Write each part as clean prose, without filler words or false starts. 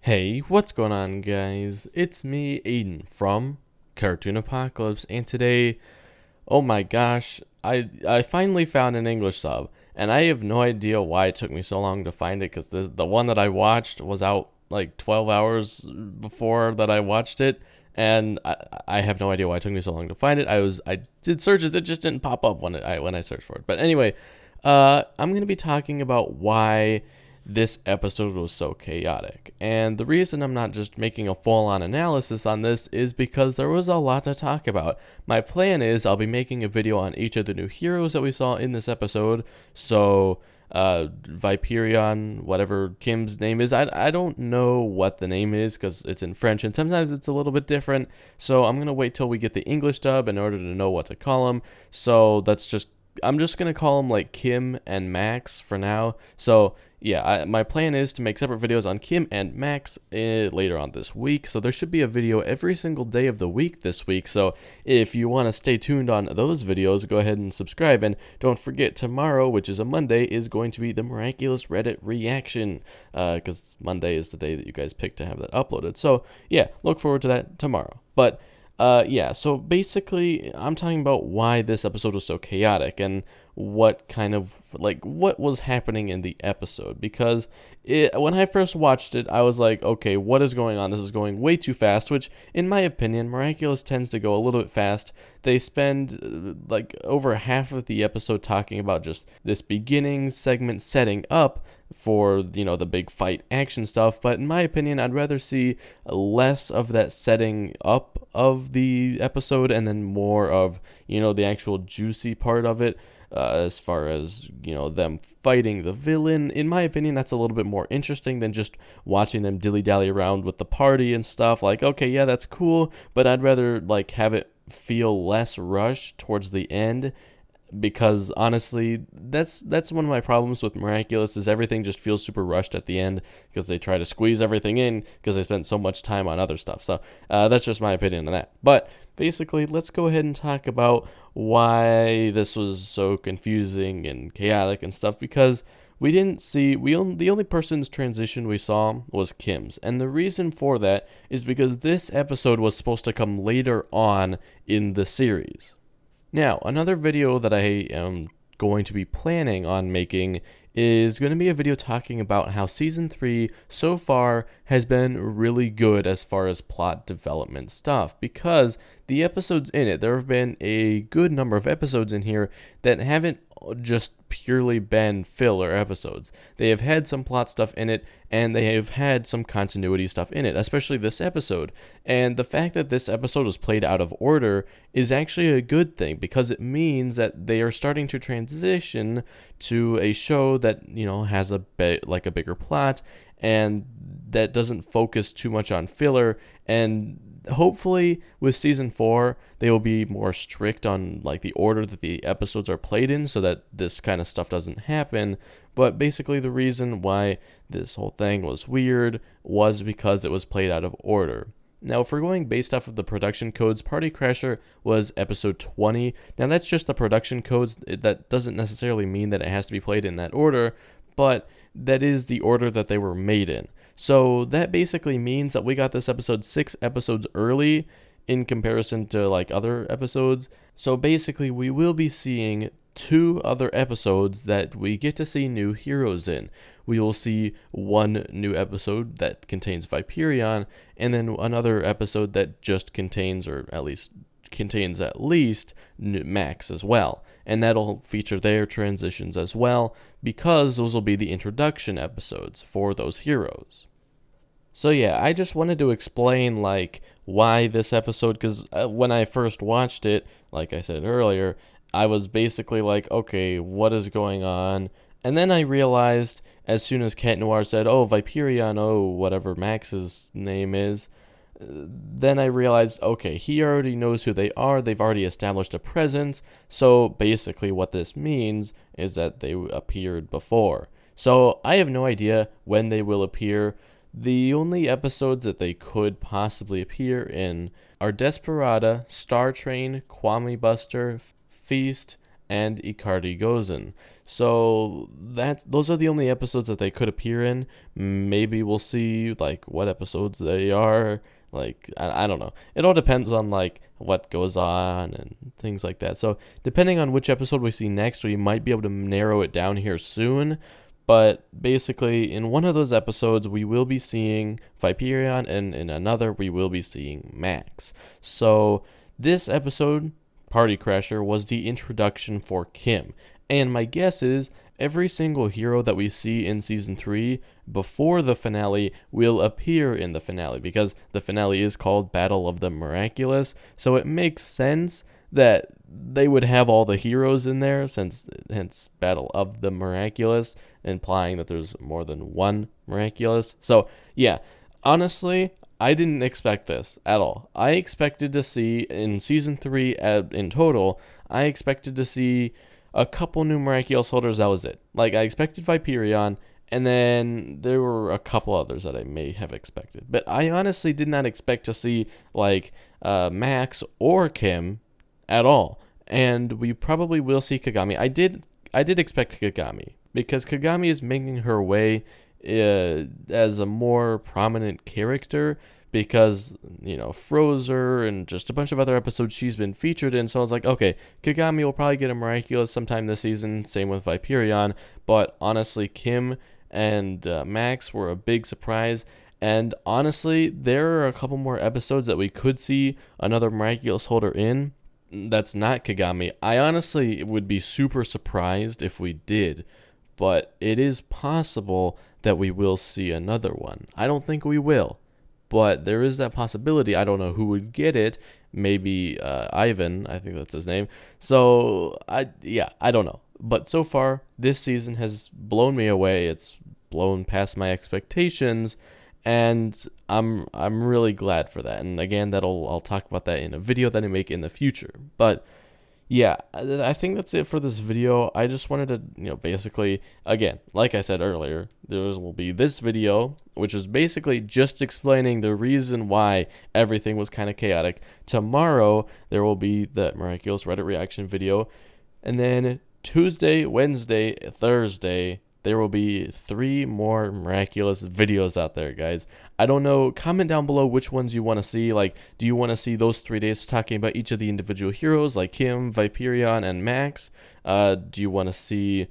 Hey, what's going on, guys? It's me, Aiden, from Cartoon Apocalypse, and today, oh my gosh, I finally found an English sub, and I have no idea why it took me so long to find it, because the one that I watched was out like 12 hours before that I watched it, and I have no idea why it took me so long to find it. I did searches, it just didn't pop up when I searched for it. But anyway, I'm gonna be talking about why this episode was so chaotic. And the reason I'm not just making a full on analysis on this is because there was a lot to talk about. My plan is I'll be making a video on each of the new heroes that we saw in this episode. So, Viperion, whatever Kim's name is, I don't know what the name is because it's in French and sometimes it's a little bit different. So, I'm going to wait till we get the English dub in order to know what to call them. So, I'm just gonna call them like Kim and Max for now. So yeah, my plan is to make separate videos on Kim and Max later on this week. So there should be a video every single day of the week this week. So if you want to stay tuned on those videos, go ahead and subscribe. And don't forget, tomorrow, which is a Monday, is going to be the Miraculous Reddit reaction. Because Monday is the day that you guys picked to have that uploaded. So yeah, look forward to that tomorrow. But yeah, so basically, I'm talking about why this episode was so chaotic and what kind of, what was happening in the episode. Because when I first watched it, I was like, okay, what is going on? This is going way too fast, which, in my opinion, Miraculous tends to go a little bit fast. They spend, over half of the episode talking about just this beginning segment setting up for, the big fight action stuff. But in my opinion, I'd rather see less of that setting up of the episode and then more of, the actual juicy part of it. As far as, them fighting the villain. In my opinion, that's a little bit more interesting than just watching them dilly-dally around with the party and stuff. Like, okay, yeah, that's cool, but I'd rather, have it feel less rushed towards the end, because honestly, that's one of my problems with Miraculous, is everything just feels super rushed at the end because they try to squeeze everything in because they spent so much time on other stuff. So that's just my opinion on that. But basically, let's go ahead and talk about why this was so confusing and chaotic and stuff, because the only person's transition we saw was Kim's. And the reason for that is because this episode was supposed to come later on in the series. Now, another video that I am going to be planning on making is going to be a video talking about how Season 3 so far has been really good as far as plot development stuff, because the episodes in it, there have been a good number of episodes in here that haven't just purely been filler episodes. They have had some plot stuff in it, and they have had some continuity stuff in it, especially this episode. And the fact that this episode was played out of order is actually a good thing, because it means that they are starting to transition to a show that, has a bigger plot, and that doesn't focus too much on filler. And hopefully with season 4 they will be more strict on the order that the episodes are played in, so that this kind of stuff doesn't happen. But basically the reason why this whole thing was weird was because it was played out of order. Now, if we're going based off of the production codes, Party Crasher was episode 20. Now, that's just the production codes. That doesn't necessarily mean that it has to be played in that order, but that is the order that they were made in. So that basically means that we got this episode 6 episodes early in comparison to other episodes. So basically we will be seeing 2 other episodes that we get to see new heroes in. We will see one new episode that contains Viperion, and then another episode that just contains, or at least contains Max as well. And that'll feature their transitions as well, because those will be the introduction episodes for those heroes. So yeah, I just wanted to explain why this episode, because when I first watched it, like I said earlier, I was basically like, okay, what is going on? And then I realized, as soon as Cat Noir said, oh, Viperion, oh, whatever Max's name is, then I realized, okay, he already knows who they are. They've already established a presence. So basically what this means is that they appeared before. So I have no idea when they will appear. The only episodes that they could possibly appear in are Desperada, Star Train, Kwame Buster, Feast, and Icardi Gozen. So those are the only episodes that they could appear in. Maybe we'll see like what episodes they are. Like I don't know. It all depends on like what goes on and things like that. So depending on which episode we see next, we might be able to narrow it down here soon. But basically, in one of those episodes, we will be seeing Viperion, and in another, we will be seeing Max. So this episode, Party Crasher, was the introduction for Kim. And my guess is every single hero that we see in season 3 before the finale will appear in the finale, because the finale is called Battle of the Miraculous. So it makes sense that they would have all the heroes in there, since hence Battle of the Miraculous, implying that there's more than one Miraculous. So yeah, honestly, I didn't expect this at all. I expected to see in season 3 in total, I expected to see a couple new Miraculous holders. That was it. Like, I expected Viperion, and then there were a couple others that I may have expected. But I honestly did not expect to see like Max or Kim at all. And we probably will see Kagami. I did expect Kagami, because Kagami is making her way as a more prominent character, because, you know, Frozer and just a bunch of other episodes she's been featured in. So I was like, okay, Kagami will probably get a Miraculous sometime this season. Same with Viperion. But honestly, Kim and Max were a big surprise. And honestly, there are a couple more episodes that we could see another Miraculous holder in. That's not Kagami. I honestly would be super surprised if we did, but it is possible that we will see another one. I don't think we will, but there is that possibility. I don't know who would get it. Maybe Ivan, I think that's his name. So I don't know. But so far, this season has blown me away. It's blown past my expectations, and I'm really glad for that. And again, I'll talk about that in a video that I make in the future. But yeah, I think that's it for this video. I just wanted to, basically, again, like I said earlier, there will be this video, which is basically just explaining the reason why everything was kind of chaotic. Tomorrow, there will be the Miraculous Reddit reaction video. And then Tuesday, Wednesday, Thursday, there will be 3 more Miraculous videos out there, guys. I don't know. Comment down below which ones you want to see. Like, do you want to see those 3 days talking about each of the individual heroes, like Kim, Viperion, and Max? Do you want to see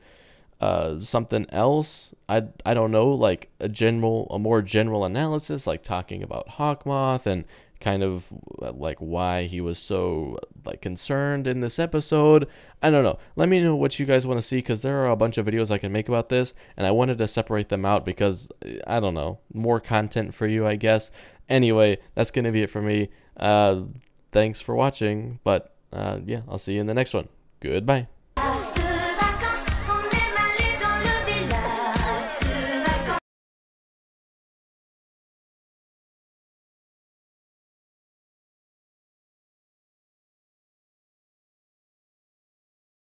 something else? I don't know, like a more general analysis, like talking about Hawkmoth and kind of like why he was so like concerned in this episode. I don't know. Let me know what you guys want to see, because there are a bunch of videos I can make about this, and I wanted to separate them out because, I don't know, more content for you, I guess. Anyway, that's going to be it for me. Thanks for watching, but yeah, I'll see you in the next one. Goodbye.